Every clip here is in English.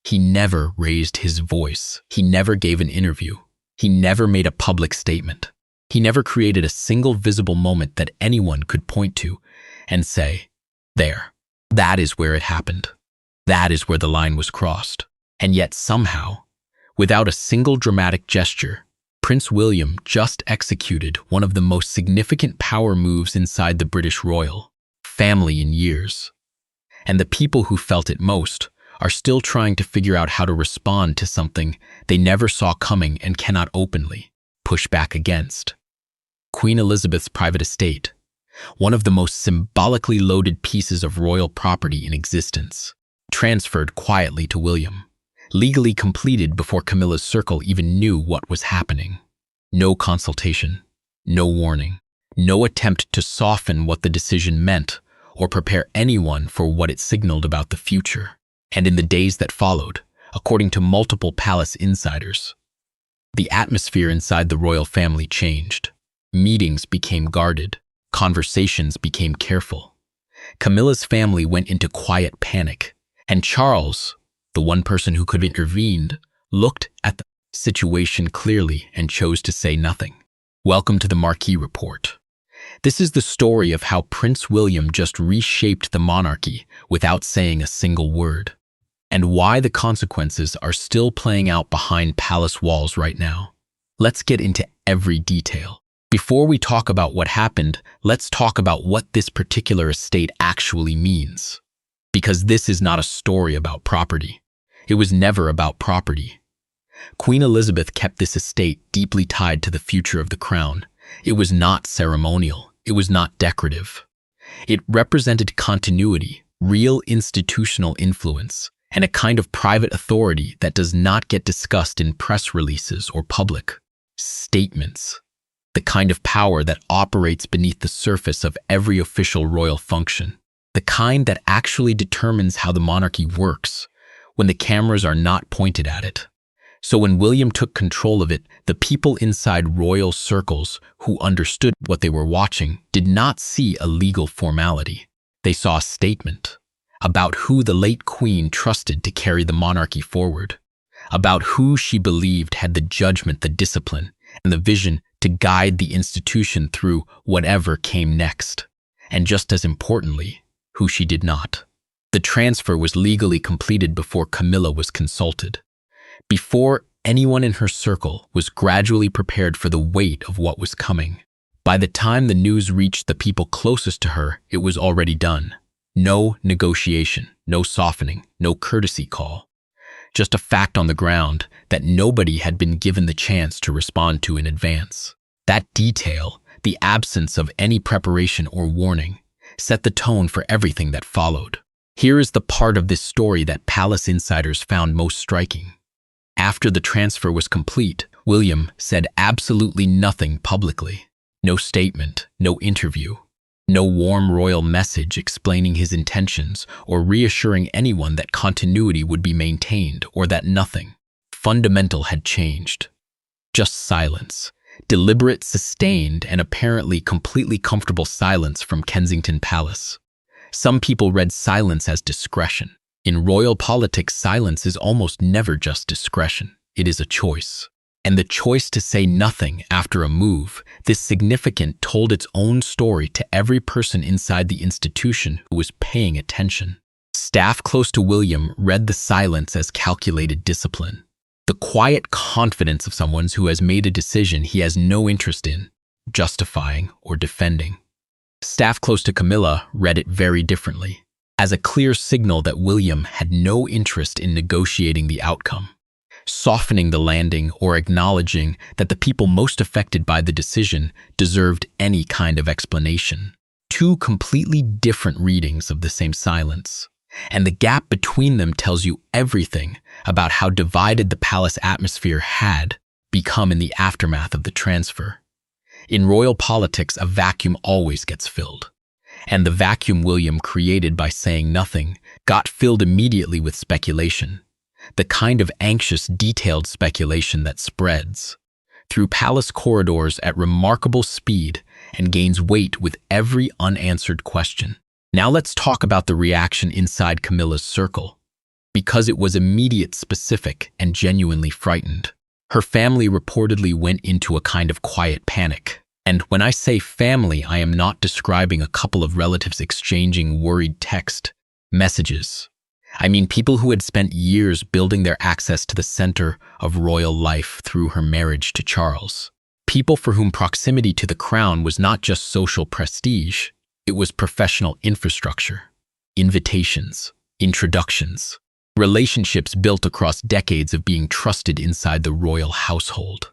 He never raised his voice. He never gave an interview. He never made a public statement. He never created a single visible moment that anyone could point to and say, "There, that is where it happened. That is where the line was crossed." And yet somehow, without a single dramatic gesture, Prince William just executed one of the most significant power moves inside the British royal family in years. And the people who felt it most are still trying to figure out how to respond to something they never saw coming and cannot openly push back against. Queen Elizabeth's private estate, one of the most symbolically loaded pieces of royal property in existence, transferred quietly to William, legally completed before Camilla's circle even knew what was happening. No consultation, no warning, no attempt to soften what the decision meant or prepare anyone for what it signaled about the future. And in the days that followed, according to multiple palace insiders, the atmosphere inside the royal family changed. Meetings became guarded. Conversations became careful. Camilla's family went into quiet panic, and Charles, the one person who could have intervened, looked at the situation clearly and chose to say nothing. Welcome to the Marquee Report. This is the story of how Prince William just reshaped the monarchy without saying a single word, and why the consequences are still playing out behind palace walls right now. Let's get into every detail. Before we talk about what happened, let's talk about what this particular estate actually means. Because this is not a story about property. It was never about property. Queen Elizabeth kept this estate deeply tied to the future of the crown. It was not ceremonial. It was not decorative. It represented continuity, real institutional influence, and a kind of private authority that does not get discussed in press releases or public statements. The kind of power that operates beneath the surface of every official royal function. The kind that actually determines how the monarchy works when the cameras are not pointed at it. So when William took control of it, the people inside royal circles who understood what they were watching did not see a legal formality. They saw a statement about who the late queen trusted to carry the monarchy forward, about who she believed had the judgment, the discipline, and the vision to guide the institution through whatever came next. And just as importantly, who she did not. The transfer was legally completed before Camilla was consulted, before anyone in her circle was gradually prepared for the weight of what was coming. By the time the news reached the people closest to her, it was already done. No negotiation, no softening, no courtesy call. Just a fact on the ground that nobody had been given the chance to respond to in advance. That detail, the absence of any preparation or warning, set the tone for everything that followed. Here is the part of this story that palace insiders found most striking. After the transfer was complete, William said absolutely nothing publicly. No statement, no interview, no warm royal message explaining his intentions or reassuring anyone that continuity would be maintained or that nothing fundamental had changed. Just silence. Deliberate, sustained, and apparently completely comfortable silence from Kensington Palace. Some people read silence as discretion. In royal politics, silence is almost never just discretion. It is a choice. And the choice to say nothing after a move, this significant, told its own story to every person inside the institution who was paying attention. Staff close to William read the silence as calculated discipline. The quiet confidence of someone who has made a decision he has no interest in, justifying or defending. Staff close to Camilla read it very differently, as a clear signal that William had no interest in negotiating the outcome, softening the landing or acknowledging that the people most affected by the decision deserved any kind of explanation. Two completely different readings of the same silence. And the gap between them tells you everything about how divided the palace atmosphere had become in the aftermath of the transfer. In royal politics, a vacuum always gets filled. And the vacuum William created by saying nothing got filled immediately with speculation. The kind of anxious, detailed speculation that spreads through palace corridors at remarkable speed and gains weight with every unanswered question. Now let's talk about the reaction inside Camilla's circle. because it was immediate, specific, and genuinely frightened. Her family reportedly went into a kind of quiet panic. And when I say family, I am not describing a couple of relatives exchanging worried text messages. I mean people who had spent years building their access to the center of royal life through her marriage to Charles. People for whom proximity to the crown was not just social prestige, it was professional infrastructure, invitations, introductions, relationships built across decades of being trusted inside the royal household.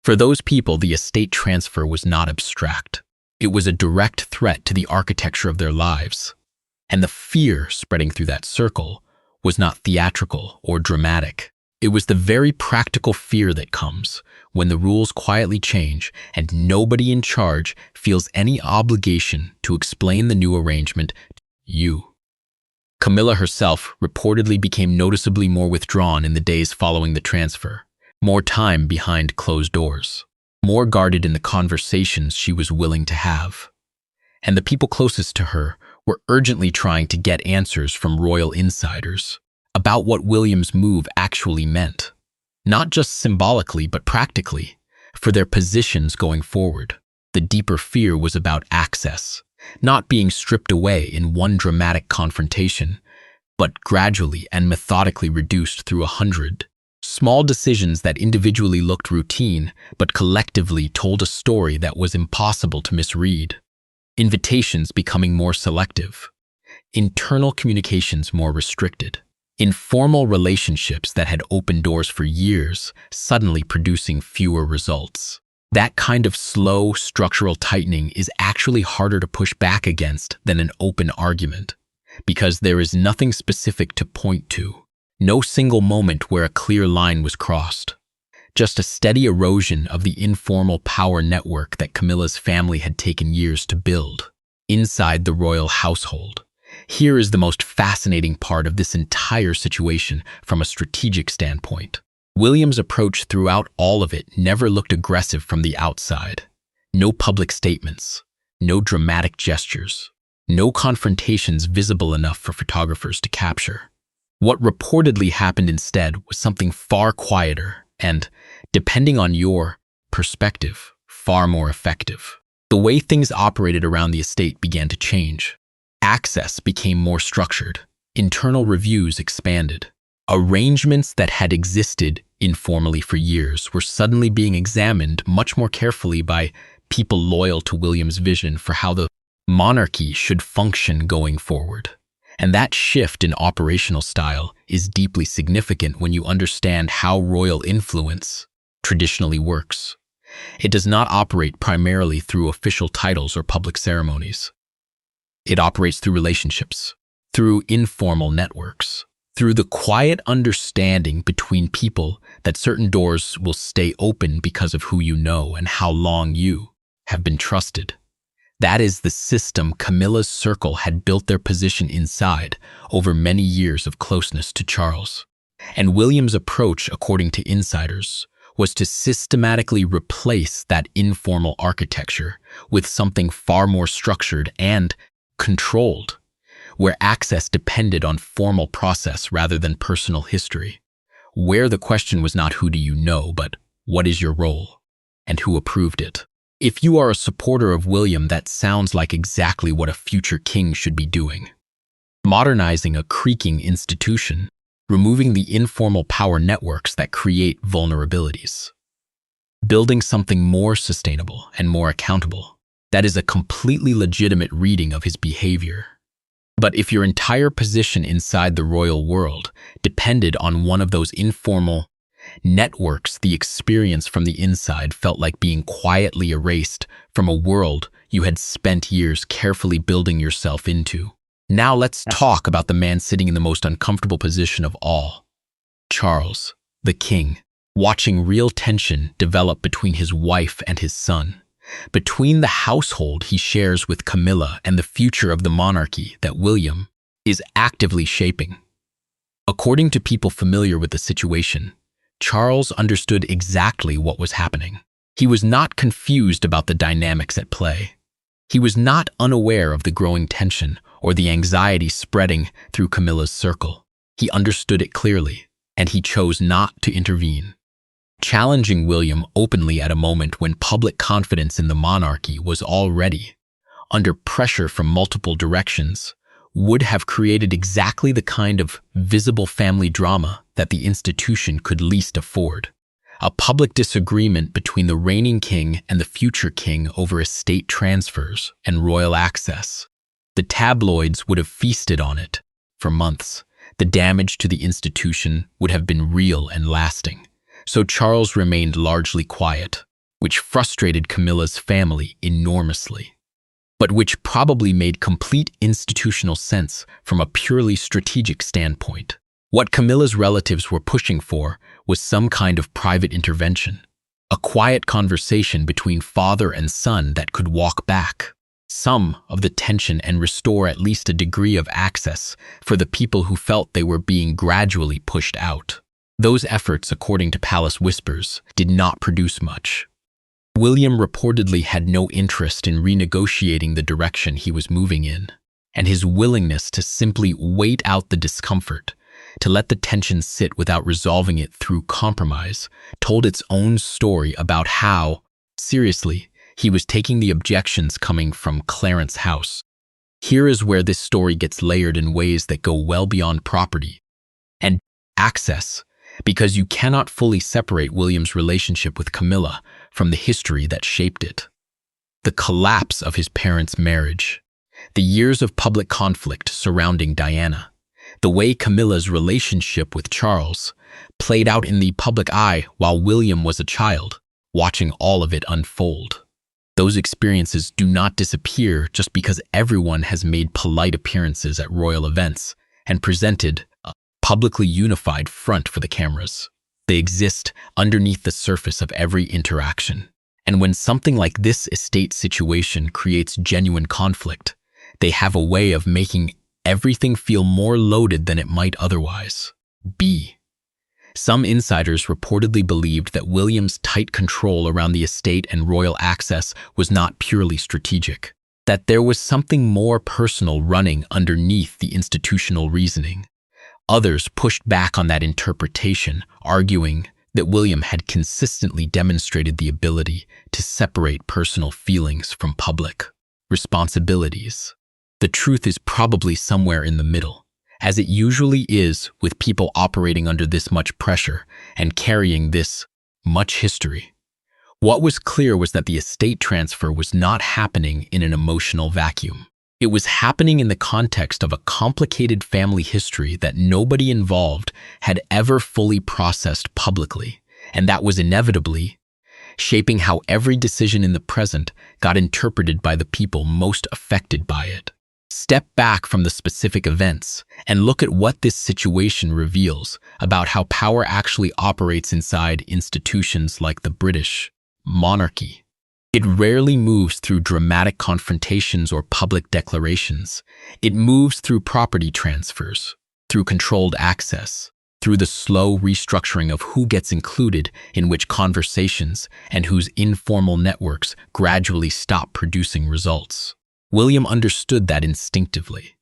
For those people, the estate transfer was not abstract. It was a direct threat to the architecture of their lives. And the fear spreading through that circle was not theatrical or dramatic. It was the very practical fear that comes when the rules quietly change and nobody in charge feels any obligation to explain the new arrangement to you. Camilla herself reportedly became noticeably more withdrawn in the days following the transfer. More time behind closed doors, more guarded in the conversations she was willing to have. And the people closest to her were urgently trying to get answers from royal insiders about what William's move actually meant, not just symbolically but practically, for their positions going forward. The deeper fear was about access, not being stripped away in one dramatic confrontation, but gradually and methodically reduced through 100 small decisions that individually looked routine, but collectively told a story that was impossible to misread. Invitations becoming more selective, internal communications more restricted, informal relationships that had opened doors for years suddenly producing fewer results. That kind of slow, structural tightening is actually harder to push back against than an open argument, because there is nothing specific to point to. No single moment where a clear line was crossed. Just a steady erosion of the informal power network that Camilla's family had taken years to build inside the royal household. Here is the most fascinating part of this entire situation from a strategic standpoint. William's approach throughout all of it never looked aggressive from the outside. No public statements, no dramatic gestures, no confrontations visible enough for photographers to capture. What reportedly happened instead was something far quieter and, depending on your perspective, far more effective. The way things operated around the estate began to change. Access became more structured. Internal reviews expanded. Arrangements that had existed informally for years were suddenly being examined much more carefully by people loyal to William's vision for how the monarchy should function going forward. And that shift in operational style is deeply significant when you understand how royal influence traditionally works. It does not operate primarily through official titles or public ceremonies. It operates through relationships, through informal networks, through the quiet understanding between people that certain doors will stay open because of who you know and how long you have been trusted. That is the system Camilla's circle had built their position inside over many years of closeness to Charles. And William's approach, according to insiders, was to systematically replace that informal architecture with something far more structured and controlled, where access depended on formal process rather than personal history, where the question was not who do you know, but what is your role and who approved it. If you are a supporter of William, that sounds like exactly what a future king should be doing. Modernizing a creaking institution, removing the informal power networks that create vulnerabilities. Building something more sustainable and more accountable. That is a completely legitimate reading of his behavior. But if your entire position inside the royal world depended on one of those informal networks, the experience from the inside felt like being quietly erased from a world you had spent years carefully building yourself into. Now let's talk about the man sitting in the most uncomfortable position of all, Charles, the king, watching real tension develop between his wife and his son, between the household he shares with Camilla and the future of the monarchy that William is actively shaping. According to people familiar with the situation, Charles understood exactly what was happening. He was not confused about the dynamics at play. He was not unaware of the growing tension or the anxiety spreading through Camilla's circle. He understood it clearly, and he chose not to intervene. Challenging William openly at a moment when public confidence in the monarchy was already under pressure from multiple directions would have created exactly the kind of visible family drama that the institution could least afford. A public disagreement between the reigning king and the future king over estate transfers and royal access. The tabloids would have feasted on it for months. The damage to the institution would have been real and lasting. So Charles remained largely quiet, which frustrated Camilla's family enormously, but which probably made complete institutional sense from a purely strategic standpoint. What Camilla's relatives were pushing for was some kind of private intervention, a quiet conversation between father and son that could walk back some of the tension and restore at least a degree of access for the people who felt they were being gradually pushed out. Those efforts, according to palace whispers, did not produce much. William reportedly had no interest in renegotiating the direction he was moving in, and his willingness to simply wait out the discomfort, to let the tension sit without resolving it through compromise, told its own story about how, seriously, he was taking the objections coming from Clarence's house. Here is where this story gets layered in ways that go well beyond property and access, because you cannot fully separate William's relationship with Camilla from the history that shaped it. The collapse of his parents' marriage, the years of public conflict surrounding Diana, the way Camilla's relationship with Charles played out in the public eye while William was a child, watching all of it unfold. Those experiences do not disappear just because everyone has made polite appearances at royal events and presented a publicly unified front for the cameras. They exist underneath the surface of every interaction. And when something like this estate situation creates genuine conflict, they have a way of making everything feel more loaded than it might otherwise be. Some insiders reportedly believed that William's tight control around the estate and royal access was not purely strategic, that there was something more personal running underneath the institutional reasoning. Others pushed back on that interpretation, arguing that William had consistently demonstrated the ability to separate personal feelings from public responsibilities. The truth is probably somewhere in the middle, as it usually is with people operating under this much pressure and carrying this much history. What was clear was that the estate transfer was not happening in an emotional vacuum. It was happening in the context of a complicated family history that nobody involved had ever fully processed publicly, and that was inevitably shaping how every decision in the present got interpreted by the people most affected by it. Step back from the specific events and look at what this situation reveals about how power actually operates inside institutions like the British monarchy. It rarely moves through dramatic confrontations or public declarations. It moves through property transfers, through controlled access, through the slow restructuring of who gets included in which conversations and whose informal networks gradually stop producing results. William understood that instinctively.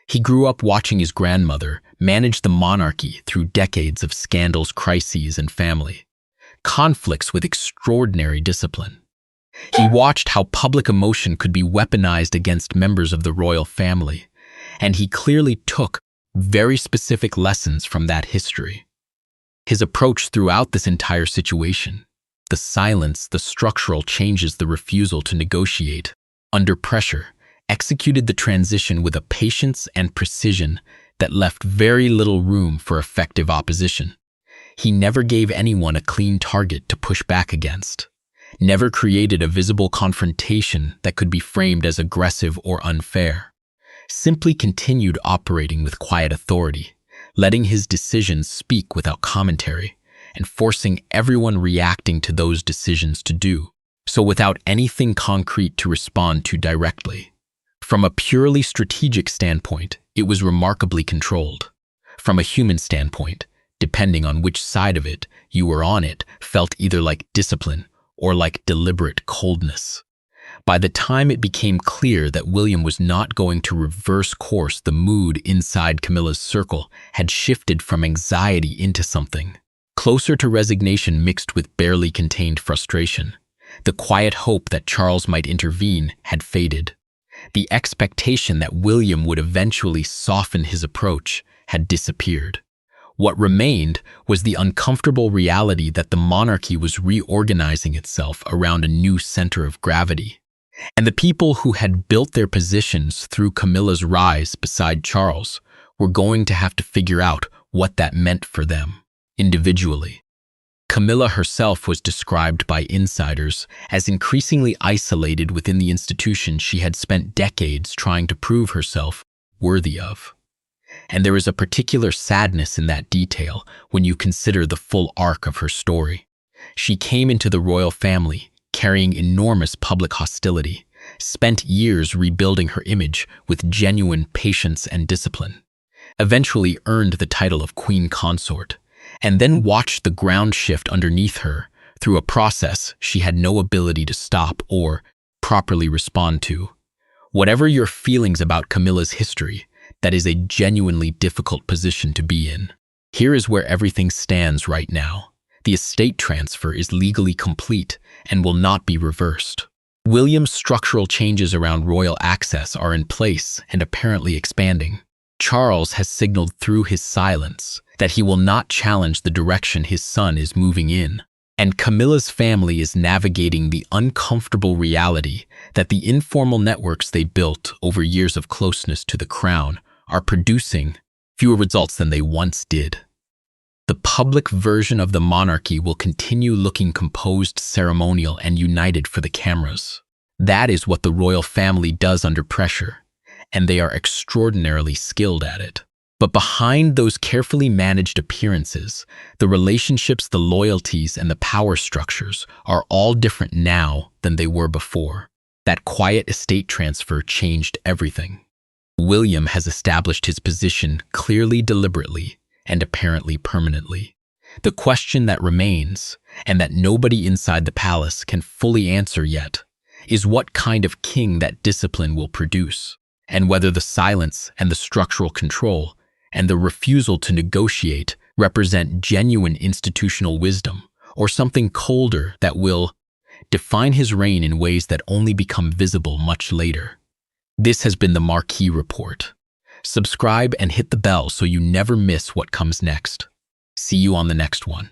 He grew up watching his grandmother manage the monarchy through decades of scandals, crises, and family conflicts with extraordinary discipline. He watched how public emotion could be weaponized against members of the royal family, and he clearly took very specific lessons from that history. His approach throughout this entire situation, the silence, the structural changes, the refusal to negotiate, under pressure, executed the transition with a patience and precision that left very little room for effective opposition. He never gave anyone a clean target to push back against, never created a visible confrontation that could be framed as aggressive or unfair, simply continued operating with quiet authority, letting his decisions speak without commentary, and forcing everyone reacting to those decisions to do so without anything concrete to respond to directly. From a purely strategic standpoint, it was remarkably controlled. From a human standpoint, depending on which side of it you were on, it felt either like discipline or like deliberate coldness. By the time it became clear that William was not going to reverse course, the mood inside Camilla's circle had shifted from anxiety into something closer to resignation mixed with barely contained frustration. The quiet hope that Charles might intervene had faded. The expectation that William would eventually soften his approach had disappeared. What remained was the uncomfortable reality that the monarchy was reorganizing itself around a new center of gravity. And the people who had built their positions through Camilla's rise beside Charles were going to have to figure out what that meant for them, individually. Camilla herself was described by insiders as increasingly isolated within the institution she had spent decades trying to prove herself worthy of. And there is a particular sadness in that detail when you consider the full arc of her story. She came into the royal family carrying enormous public hostility, spent years rebuilding her image with genuine patience and discipline, eventually earned the title of Queen Consort, and then watched the ground shift underneath her through a process she had no ability to stop or properly respond to. Whatever your feelings about Camilla's history, that is a genuinely difficult position to be in. Here is where everything stands right now. The estate transfer is legally complete and will not be reversed. William's structural changes around royal access are in place and apparently expanding. Charles has signaled through his silence that he will not challenge the direction his son is moving in. And Camilla's family is navigating the uncomfortable reality that the informal networks they built over years of closeness to the crown are producing fewer results than they once did. The public version of the monarchy will continue looking composed, ceremonial, and united for the cameras. That is what the royal family does under pressure, and they are extraordinarily skilled at it. But behind those carefully managed appearances, the relationships, the loyalties, and the power structures are all different now than they were before. That quiet estate transfer changed everything. William has established his position clearly, deliberately, and apparently permanently. The question that remains, and that nobody inside the palace can fully answer yet, is what kind of king that discipline will produce, and whether the silence and the structural control and the refusal to negotiate represent genuine institutional wisdom, or something colder that will define his reign in ways that only become visible much later. This has been the Marquee Report. Subscribe and hit the bell so you never miss what comes next. See you on the next one.